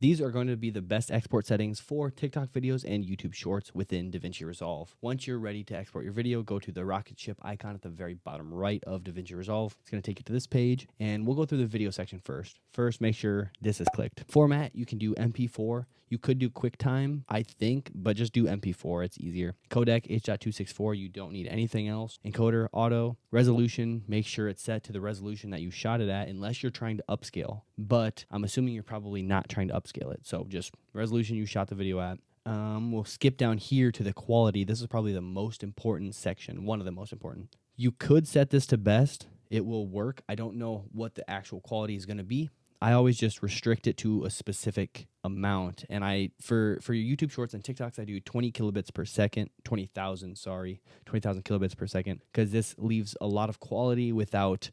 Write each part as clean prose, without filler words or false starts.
These are going to be the best export settings for TikTok videos and YouTube Shorts within DaVinci Resolve. Once you're ready to export your video, go to the rocket ship icon at the very bottom right of DaVinci Resolve. It's going to take you to this page, and we'll go through the video section first. First, make sure this is clicked. Format, you can do MP4. You could do QuickTime, I think, but just do MP4. It's easier. Codec, H.264. You don't need anything else. Encoder, auto. Resolution, make sure it's set to the resolution that you shot it at, unless you're trying to upscale. But I'm assuming you're probably not trying to upscale it. So just resolution you shot the video at. We'll skip down here to the quality. This is probably the most important section, one of the most important. You could set this to best. It will work. I don't know what the actual quality is going to be. I always just restrict it to a specific amount. And for your YouTube Shorts and TikToks, I do 20 kilobits per second, 20,000 kilobits per second, because this leaves a lot of quality without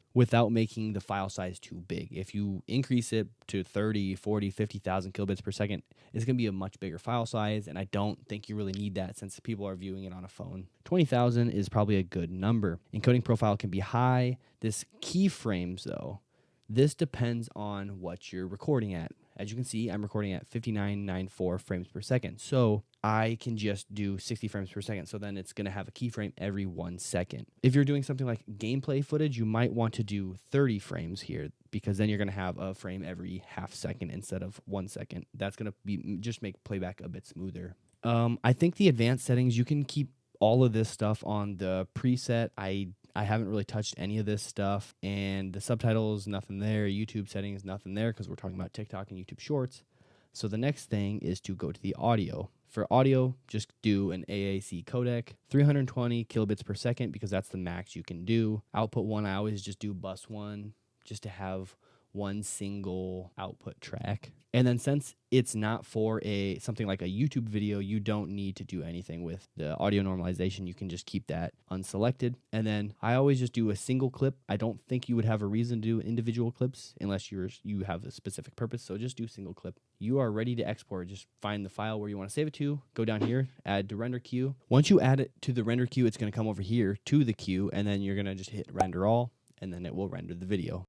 making the file size too big. If you increase it to 30, 40, 50,000 kilobits per second, it's going to be a much bigger file size, and I don't think you really need that since people are viewing it on a phone. 20,000 is probably a good number. Encoding profile can be high. This keyframes, though, this depends on what you're recording at. As you can see, I'm recording at 5994 frames per second. So I can just do 60 frames per second. So then it's going to have a keyframe every 1 second. If you're doing something like gameplay footage, you might want to do 30 frames here, because then you're going to have a frame every half second instead of 1 second. That's going to just make playback a bit smoother. I think the advanced settings, you can keep all of this stuff on the preset. I haven't really touched any of this stuff, and the subtitles, nothing there. YouTube settings, nothing there, because we're talking about TikTok and YouTube Shorts. So the next thing is to go to the audio. For audio, just do an AAC codec, 320 kilobits per second, because that's the max you can do. Output 1, I always just do bus 1, just to have one single output track. And then since it's not for something like a YouTube video, you don't need to do anything with the audio normalization. You can just keep that unselected. And then I always just do a single clip. I don't think you would have a reason to do individual clips unless you have a specific purpose. So just do single clip. You are ready to export. Just find the file where you want to save it to. Go down here, add to render queue. Once you add it to the render queue, it's going to come over here to the queue, and then you're going to just hit render all, and then it will render the video.